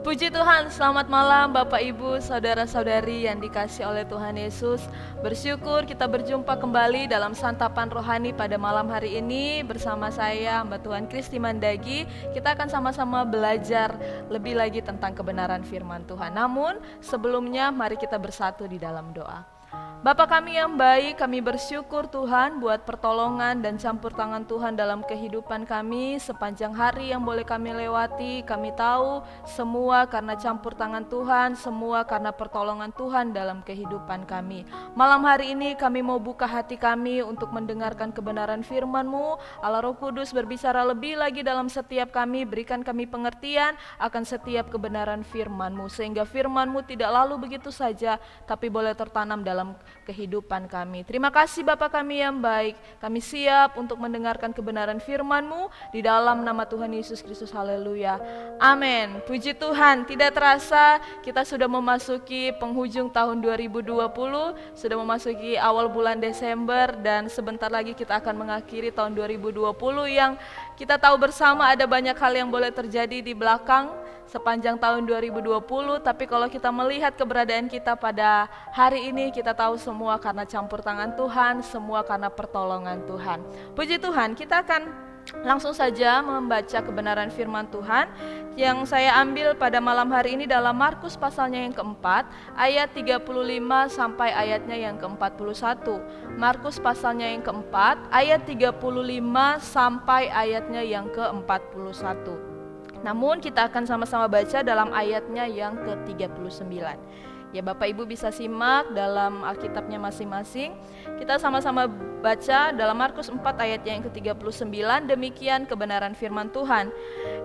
Puji Tuhan, selamat malam Bapak Ibu, Saudara-saudari yang dikasihi oleh Tuhan Yesus. Bersyukur kita berjumpa kembali dalam santapan rohani pada malam hari ini bersama saya Mbak Tuhan Kristi Mandagi. Kita akan sama-sama belajar lebih lagi tentang kebenaran firman Tuhan. Namun sebelumnya mari kita bersatu di dalam doa. Bapa kami yang baik, kami bersyukur Tuhan buat pertolongan dan campur tangan Tuhan dalam kehidupan kami sepanjang hari yang boleh kami lewati. Kami tahu semua karena campur tangan Tuhan, semua karena pertolongan Tuhan dalam kehidupan kami. Malam hari ini kami mau buka hati kami untuk mendengarkan kebenaran firman-Mu. Allah Roh Kudus berbicara lebih lagi dalam setiap kami, berikan kami pengertian akan setiap kebenaran firman-Mu, sehingga firman-Mu tidak lalu begitu saja, tapi boleh tertanam dalam kehidupan kami. Terima kasih Bapa kami yang baik, kami siap untuk mendengarkan kebenaran firman-Mu di dalam nama Tuhan Yesus Kristus. Haleluya, amin. Puji Tuhan, tidak terasa kita sudah memasuki penghujung tahun 2020, sudah memasuki awal bulan Desember, dan sebentar lagi kita akan mengakhiri tahun 2020 yang kita tahu bersama ada banyak hal yang boleh terjadi di belakang sepanjang tahun 2020, tapi kalau kita melihat keberadaan kita pada hari ini, kita tahu semua karena campur tangan Tuhan, semua karena pertolongan Tuhan. Puji Tuhan, kita akan langsung saja membaca kebenaran firman Tuhan yang saya ambil pada malam hari ini dalam Markus pasalnya yang keempat, ayat 35 sampai ayatnya yang ke-41. Markus pasalnya yang keempat, ayat 35 sampai ayatnya yang ke-41. Namun kita akan sama-sama baca dalam ayatnya yang ke-39. Ya, Bapak Ibu bisa simak dalam Alkitabnya masing-masing. Kita sama-sama baca dalam Markus 4 ayat yang ke-39, demikian kebenaran firman Tuhan.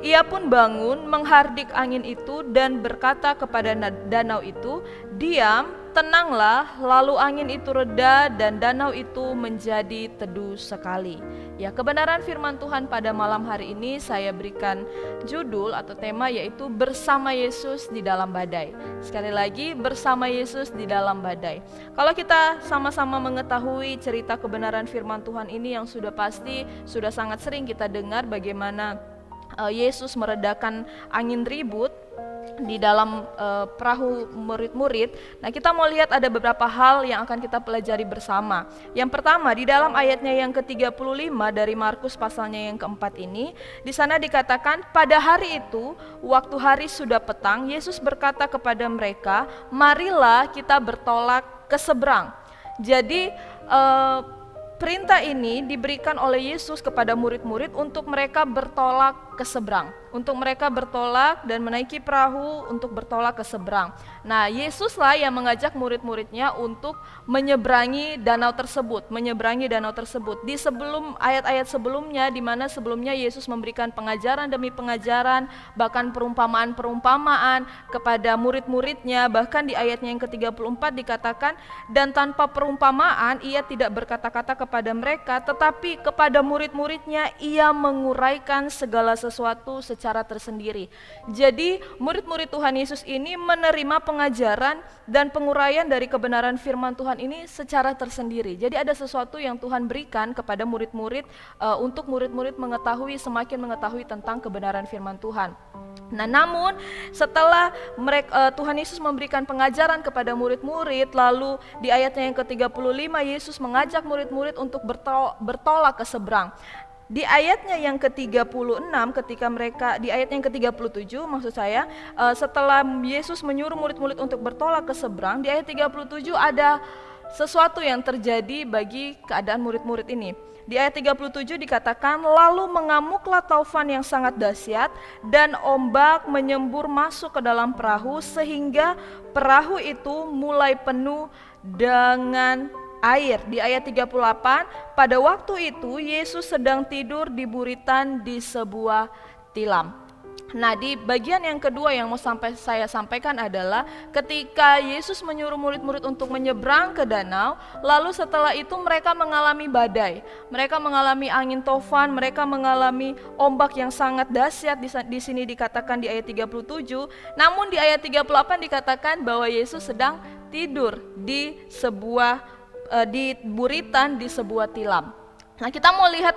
Ia pun bangun menghardik angin itu dan berkata kepada danau itu, "Diam, tenanglah." Lalu angin itu reda dan danau itu menjadi teduh sekali. Ya, kebenaran firman Tuhan pada malam hari ini saya berikan judul atau tema, yaitu bersama Yesus di dalam badai. Sekali lagi, bersama Yesus di dalam badai. Kalau kita sama-sama mengetahui cerita kebenaran firman Tuhan ini yang sudah pasti, sudah sangat sering kita dengar bagaimana Yesus meredakan angin ribut di dalam perahu murid-murid. Nah, kita mau lihat ada beberapa hal yang akan kita pelajari bersama. Yang pertama, di dalam ayatnya yang ke-35 dari Markus pasalnya yang keempat ini, di sana dikatakan, pada hari itu, waktu hari sudah petang, Yesus berkata kepada mereka, "Marilah kita bertolak ke seberang." Jadi perintah ini diberikan oleh Yesus kepada murid-murid untuk mereka bertolak ke seberang, untuk mereka bertolak dan menaiki perahu untuk bertolak ke seberang. Nah, Yesuslah yang mengajak murid-muridnya untuk menyeberangi danau tersebut, Di sebelum ayat-ayat sebelumnya, di mana sebelumnya Yesus memberikan pengajaran demi pengajaran, bahkan perumpamaan-perumpamaan kepada murid-muridnya. Bahkan di ayatnya yang ke-34 dikatakan, dan tanpa perumpamaan ia tidak berkata-kata kepada mereka, tetapi kepada murid-muridnya ia menguraikan segala sesuatu secara tersendiri. Jadi murid-murid Tuhan Yesus ini menerima pengajaran dan penguraian dari kebenaran firman Tuhan ini secara tersendiri. Jadi ada sesuatu yang Tuhan berikan kepada murid-murid untuk murid-murid semakin mengetahui tentang kebenaran firman Tuhan. Nah, namun setelah Tuhan Yesus memberikan pengajaran kepada murid-murid, lalu di ayatnya yang ke-35 Yesus mengajak murid-murid untuk bertolak ke seberang. Di ayatnya yang ke-36 di ayat yang ke-37 maksud saya, setelah Yesus menyuruh murid-murid untuk bertolak ke seberang, di ayat 37 ada sesuatu yang terjadi bagi keadaan murid-murid ini. Di ayat 37 dikatakan, lalu mengamuklah taufan yang sangat dahsyat dan ombak menyembur masuk ke dalam perahu sehingga perahu itu mulai penuh dengan air. Di ayat 38, pada waktu itu Yesus sedang tidur di buritan di sebuah tilam. Nah, di bagian yang kedua yang mau saya sampaikan adalah ketika Yesus menyuruh murid-murid untuk menyeberang ke danau, lalu setelah itu mereka mengalami badai, mereka mengalami angin tofan, mereka mengalami ombak yang sangat dahsyat. Di sini dikatakan di ayat 37, namun di ayat 38 dikatakan bahwa Yesus sedang tidur di buritan di sebuah tilam. Nah, kita mau lihat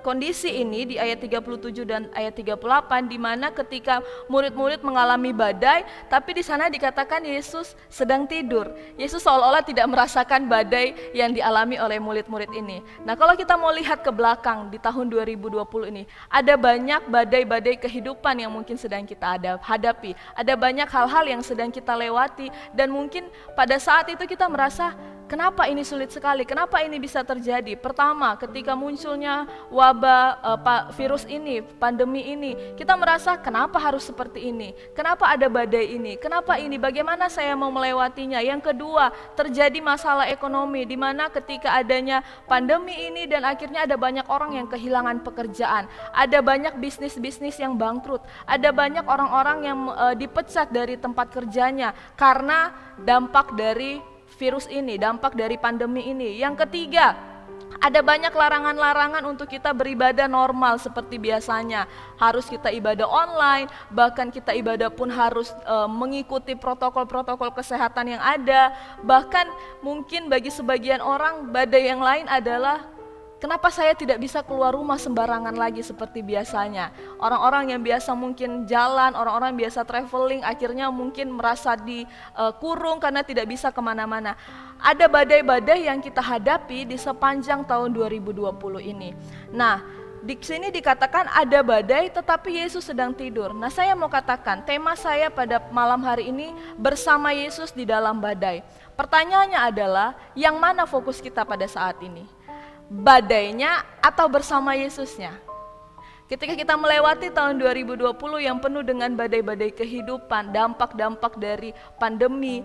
kondisi ini di ayat 37 dan ayat 38 di mana ketika murid-murid mengalami badai, tapi di sana dikatakan Yesus sedang tidur. Yesus seolah-olah tidak merasakan badai yang dialami oleh murid-murid ini. Nah, kalau kita mau lihat ke belakang di tahun 2020 ini, ada banyak badai-badai kehidupan yang mungkin sedang kita hadapi. Ada banyak hal-hal yang sedang kita lewati dan mungkin pada saat itu kita merasa, kenapa ini sulit sekali? Kenapa ini bisa terjadi? Pertama, ketika munculnya wabah virus ini, pandemi ini, kita merasa kenapa harus seperti ini? Kenapa ada badai ini? Kenapa ini? Bagaimana saya mau melewatinya? Yang kedua, terjadi masalah ekonomi di mana ketika adanya pandemi ini dan akhirnya ada banyak orang yang kehilangan pekerjaan. Ada banyak bisnis-bisnis yang bangkrut. Ada banyak orang-orang yang dipecat dari tempat kerjanya karena dampak dari virus ini, dampak dari pandemi ini. Yang ketiga, ada banyak larangan-larangan untuk kita beribadah normal seperti biasanya. Harus kita ibadah online, bahkan kita ibadah pun harus mengikuti protokol-protokol kesehatan yang ada. Bahkan mungkin bagi sebagian orang, badai yang lain adalah kenapa saya tidak bisa keluar rumah sembarangan lagi seperti biasanya. Orang-orang yang biasa mungkin jalan, orang-orang biasa traveling, akhirnya mungkin merasa dikurung karena tidak bisa kemana-mana. Ada badai-badai yang kita hadapi di sepanjang tahun 2020 ini. Nah, di sini dikatakan ada badai tetapi Yesus sedang tidur. Nah, saya mau katakan tema saya pada malam hari ini bersama Yesus di dalam badai. Pertanyaannya adalah, yang mana fokus kita pada saat ini? Badainya atau bersama Yesusnya? Ketika kita melewati tahun 2020 yang penuh dengan badai-badai kehidupan, dampak-dampak dari pandemi,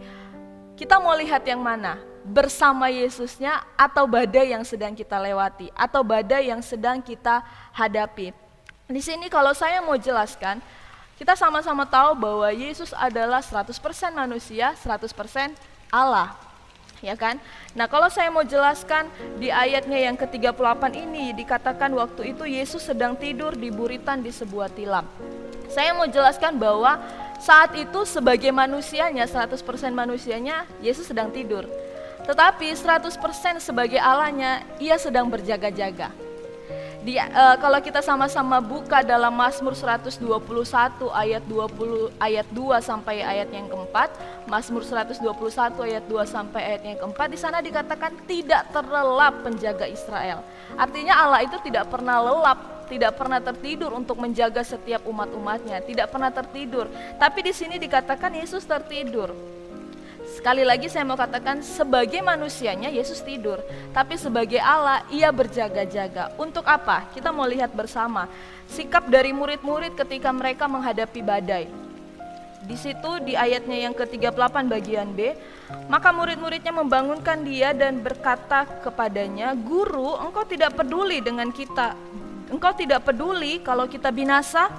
kita mau lihat yang mana? Bersama Yesusnya atau badai yang sedang kita lewati, atau badai yang sedang kita hadapi? Di sini kalau saya mau jelaskan, kita sama-sama tahu bahwa Yesus adalah 100% manusia, 100% Allah. Ya kan? Nah, kalau saya mau jelaskan di ayatnya yang ke-38 ini dikatakan waktu itu Yesus sedang tidur di buritan di sebuah tilam. Saya mau jelaskan bahwa saat itu sebagai manusianya, 100% manusianya, Yesus sedang tidur. Tetapi 100% sebagai Allahnya, ia sedang berjaga-jaga. Kalau kita sama-sama buka dalam Mazmur 121 ayat 2 sampai ayat yang keempat, Mazmur 121 ayat 2 sampai ayat yang keempat, di sana dikatakan tidak terlelap penjaga Israel. Artinya Allah itu tidak pernah lelap, tidak pernah tertidur untuk menjaga setiap umat-umatnya, tidak pernah tertidur. Tapi di sini dikatakan Yesus tertidur. Sekali lagi saya mau katakan, sebagai manusianya Yesus tidur, tapi sebagai Allah ia berjaga-jaga. Untuk apa? Kita mau lihat bersama sikap dari murid-murid ketika mereka menghadapi badai. Di situ di ayatnya yang ke-38 bagian B, maka murid-muridnya membangunkan dia dan berkata kepadanya, "Guru, engkau tidak peduli dengan kita. Engkau tidak peduli kalau kita binasa?"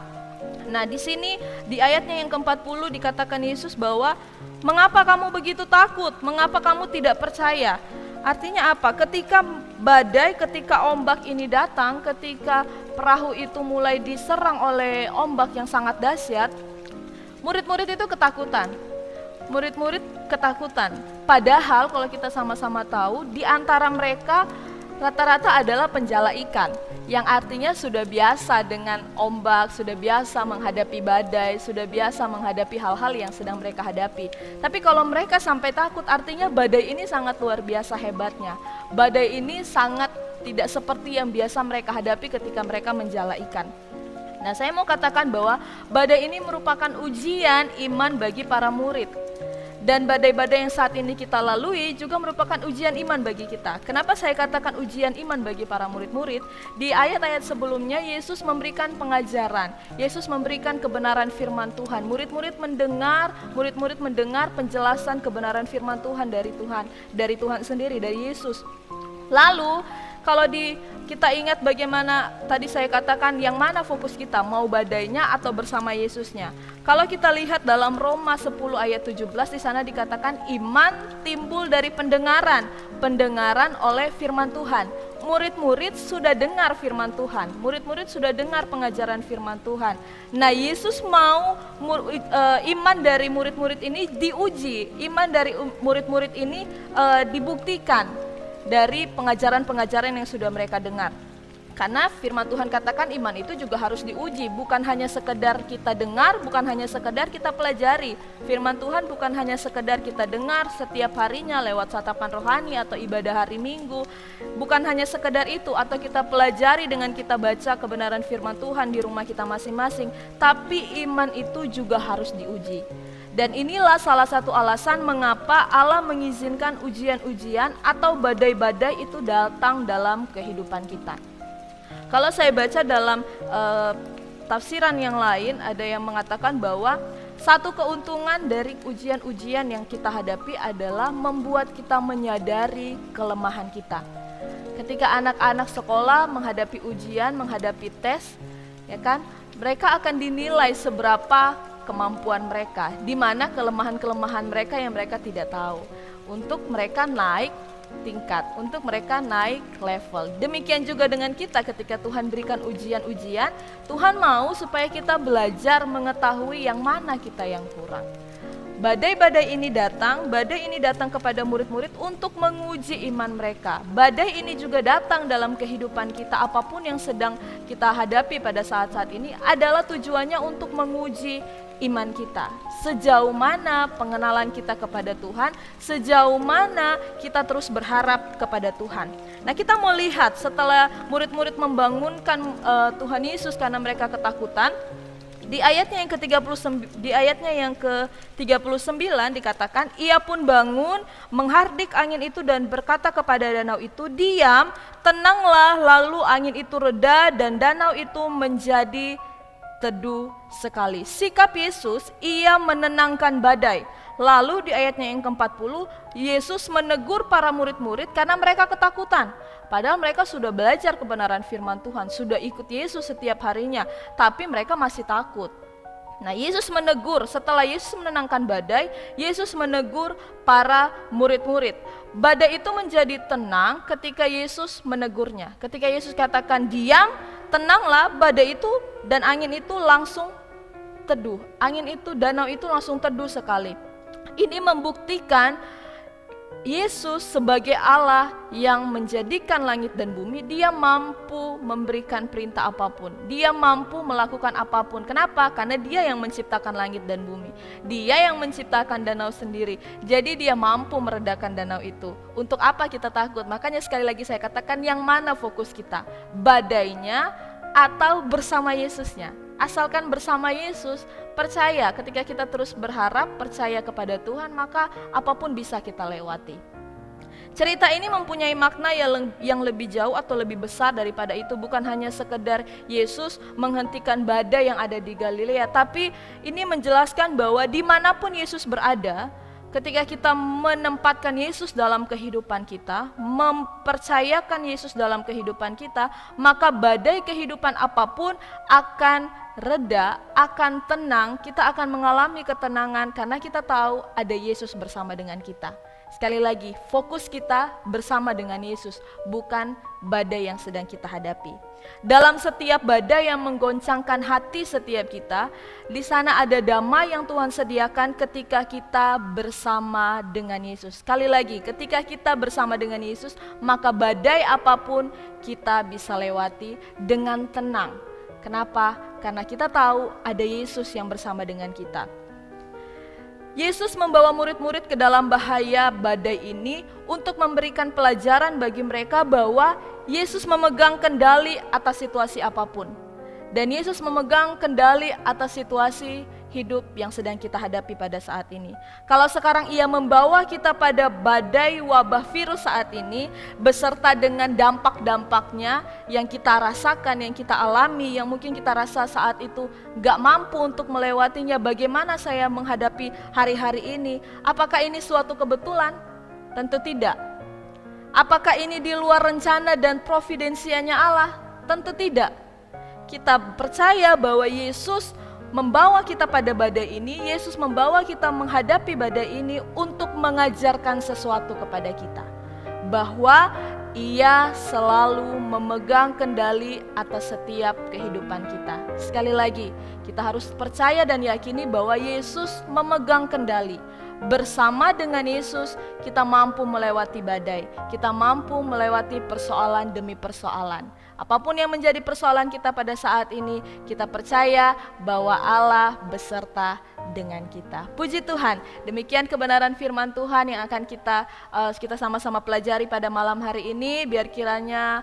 Nah, di sini di ayatnya yang ke-40 dikatakan Yesus bahwa mengapa kamu begitu takut? Mengapa kamu tidak percaya? Artinya apa? Ketika badai, ketika ombak ini datang, ketika perahu itu mulai diserang oleh ombak yang sangat dahsyat, murid-murid itu ketakutan. Murid-murid ketakutan. Padahal kalau kita sama-sama tahu, di antara mereka rata-rata adalah penjala ikan, yang artinya sudah biasa dengan ombak, sudah biasa menghadapi badai, sudah biasa menghadapi hal-hal yang sedang mereka hadapi. Tapi kalau mereka sampai takut, artinya badai ini sangat luar biasa hebatnya. Badai ini sangat tidak seperti yang biasa mereka hadapi ketika mereka menjala ikan. Nah, saya mau katakan bahwa badai ini merupakan ujian iman bagi para murid. Dan badai-badai yang saat ini kita lalui juga merupakan ujian iman bagi kita. Kenapa saya katakan ujian iman bagi para murid-murid? Di ayat-ayat sebelumnya Yesus memberikan pengajaran, Yesus memberikan kebenaran firman Tuhan. Murid-murid mendengar penjelasan kebenaran firman Tuhan dari Tuhan sendiri, dari Yesus. Lalu kalau kita ingat bagaimana tadi saya katakan yang mana fokus kita, mau badainya atau bersama Yesusnya. Kalau kita lihat dalam Roma 10 ayat 17 di sana dikatakan iman timbul dari pendengaran oleh firman Tuhan. Murid-murid sudah dengar firman Tuhan, murid-murid sudah dengar pengajaran firman Tuhan. Nah, Yesus mau iman dari murid-murid ini diuji, iman dari murid-murid ini dibuktikan dari pengajaran-pengajaran yang sudah mereka dengar. Karena firman Tuhan katakan iman itu juga harus diuji, bukan hanya sekedar kita dengar, bukan hanya sekedar kita pelajari. Firman Tuhan bukan hanya sekedar kita dengar setiap harinya lewat santapan rohani atau ibadah hari Minggu. Bukan hanya sekedar itu atau kita pelajari dengan kita baca kebenaran firman Tuhan di rumah kita masing-masing, tapi iman itu juga harus diuji. Dan inilah salah satu alasan mengapa Allah mengizinkan ujian-ujian atau badai-badai itu datang dalam kehidupan kita. Kalau saya baca dalam tafsiran yang lain, ada yang mengatakan bahwa satu keuntungan dari ujian-ujian yang kita hadapi adalah membuat kita menyadari kelemahan kita. Ketika anak-anak sekolah menghadapi ujian, menghadapi tes, ya kan, mereka akan dinilai seberapa kemampuan mereka, di mana kelemahan-kelemahan mereka yang mereka tidak tahu, untuk mereka naik tingkat, untuk mereka naik level. Demikian juga dengan kita ketika Tuhan berikan ujian-ujian, Tuhan mau supaya kita belajar mengetahui yang mana kita yang kurang. Badai-badai ini datang kepada murid-murid untuk menguji iman mereka. Badai ini juga datang dalam kehidupan kita, apapun yang sedang kita hadapi pada saat-saat ini adalah tujuannya untuk menguji iman kita. Sejauh mana pengenalan kita kepada Tuhan, sejauh mana kita terus berharap kepada Tuhan. Nah, kita mau lihat setelah murid-murid membangunkan Tuhan Yesus karena mereka ketakutan. Di ayatnya yang ke-39 dikatakan, ia pun bangun, menghardik angin itu dan berkata kepada danau itu, diam, tenanglah, lalu angin itu reda dan danau itu menjadi teduh sekali. Sikap Yesus, ia menenangkan badai. Lalu di ayatnya yang ke-40, Yesus menegur para murid-murid karena mereka ketakutan. Padahal mereka sudah belajar kebenaran firman Tuhan, sudah ikut Yesus setiap harinya, tapi mereka masih takut. Nah, Yesus menegur, setelah Yesus menenangkan badai, Yesus menegur para murid-murid. Badai itu menjadi tenang ketika Yesus menegurnya. Ketika Yesus katakan diam, tenanglah, badai itu dan angin itu langsung teduh. Angin itu, danau itu langsung teduh sekali. Ini membuktikan Yesus sebagai Allah yang menjadikan langit dan bumi, dia mampu memberikan perintah apapun. Dia mampu melakukan apapun. Kenapa? Karena dia yang menciptakan langit dan bumi. Dia yang menciptakan danau sendiri. Jadi dia mampu meredakan danau itu. Untuk apa kita takut? Makanya sekali lagi saya katakan, yang mana fokus kita? Badainya atau bersama Yesusnya? Asalkan bersama Yesus, percaya ketika kita terus berharap, percaya kepada Tuhan, maka apapun bisa kita lewati. Cerita ini mempunyai makna yang lebih jauh atau lebih besar daripada itu. Bukan hanya sekedar Yesus menghentikan badai yang ada di Galilea, tapi ini menjelaskan bahwa dimanapun Yesus berada, ketika kita menempatkan Yesus dalam kehidupan kita, mempercayakan Yesus dalam kehidupan kita, maka badai kehidupan apapun akan reda, akan tenang, kita akan mengalami ketenangan karena kita tahu ada Yesus bersama dengan kita. Sekali lagi, fokus kita bersama dengan Yesus, bukan badai yang sedang kita hadapi. Dalam setiap badai yang menggoncangkan hati setiap kita, di sana ada damai yang Tuhan sediakan ketika kita bersama dengan Yesus. Sekali lagi, ketika kita bersama dengan Yesus, maka badai apapun kita bisa lewati dengan tenang. Kenapa? Karena kita tahu ada Yesus yang bersama dengan kita. Yesus membawa murid-murid ke dalam bahaya badai ini untuk memberikan pelajaran bagi mereka bahwa Yesus memegang kendali atas situasi apapun. Dan Yesus memegang kendali atas situasi hidup yang sedang kita hadapi pada saat ini. Kalau sekarang ia membawa kita pada badai wabah virus saat ini, beserta dengan dampak-dampaknya yang kita rasakan, yang kita alami, yang mungkin kita rasa saat itu gak mampu untuk melewatinya. Bagaimana saya menghadapi hari-hari ini? Apakah ini suatu kebetulan? Tentu tidak. Apakah ini di luar rencana dan providensianya Allah? Tentu tidak. Kita percaya bahwa Yesus membawa kita pada badai ini, Yesus membawa kita menghadapi badai ini untuk mengajarkan sesuatu kepada kita. Bahwa Ia selalu memegang kendali atas setiap kehidupan kita. Sekali lagi, Kita harus percaya dan yakini bahwa Yesus memegang kendali. Bersama dengan Yesus kita mampu melewati badai, kita mampu melewati persoalan demi persoalan. Apapun yang menjadi persoalan kita pada saat ini, kita percaya bahwa Allah beserta dengan kita. Puji Tuhan, demikian kebenaran firman Tuhan yang akan kita sama-sama pelajari pada malam hari ini. Biar kiranya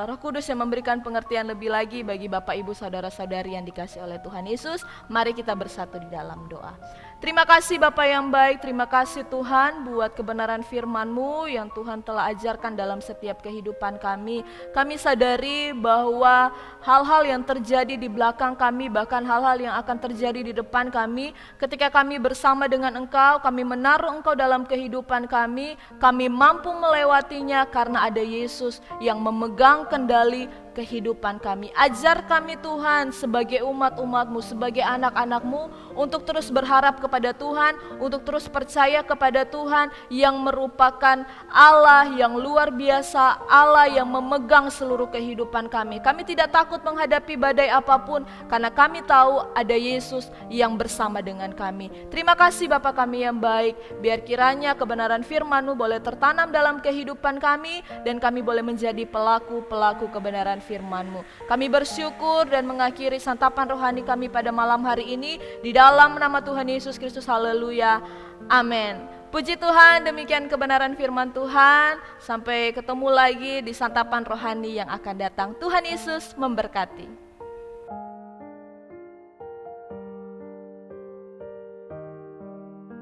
Roh Kudus yang memberikan pengertian lebih lagi bagi Bapak Ibu saudara-saudari yang dikasihi oleh Tuhan Yesus. Mari kita bersatu di dalam doa. Terima kasih Bapak yang baik, terima kasih Tuhan buat kebenaran firman-Mu yang Tuhan telah ajarkan dalam setiap kehidupan kami. Kami sadari bahwa hal-hal yang terjadi di belakang kami, bahkan hal-hal yang akan terjadi di depan kami, ketika kami bersama dengan Engkau, kami menaruh Engkau dalam kehidupan kami mampu melewatinya karena ada Yesus yang memegang kendali kehidupan kami. Ajar kami Tuhan sebagai umat-umat-Mu, sebagai anak-anak-Mu untuk terus berharap kepada Tuhan, untuk terus percaya kepada Tuhan yang merupakan Allah yang luar biasa, Allah yang memegang seluruh kehidupan kami. Kami tidak takut menghadapi badai apapun karena kami tahu ada Yesus yang bersama dengan kami. Terima kasih Bapa kami yang baik, biar kiranya kebenaran firman-Mu boleh tertanam dalam kehidupan kami dan kami boleh menjadi pelaku-pelaku kebenaran firman-Mu. Kami bersyukur dan mengakhiri santapan rohani kami pada malam hari ini di dalam nama Tuhan Yesus Kristus. Haleluya. Amin. Puji Tuhan, demikian kebenaran firman Tuhan. Sampai ketemu lagi di santapan rohani yang akan datang. Tuhan Yesus memberkati.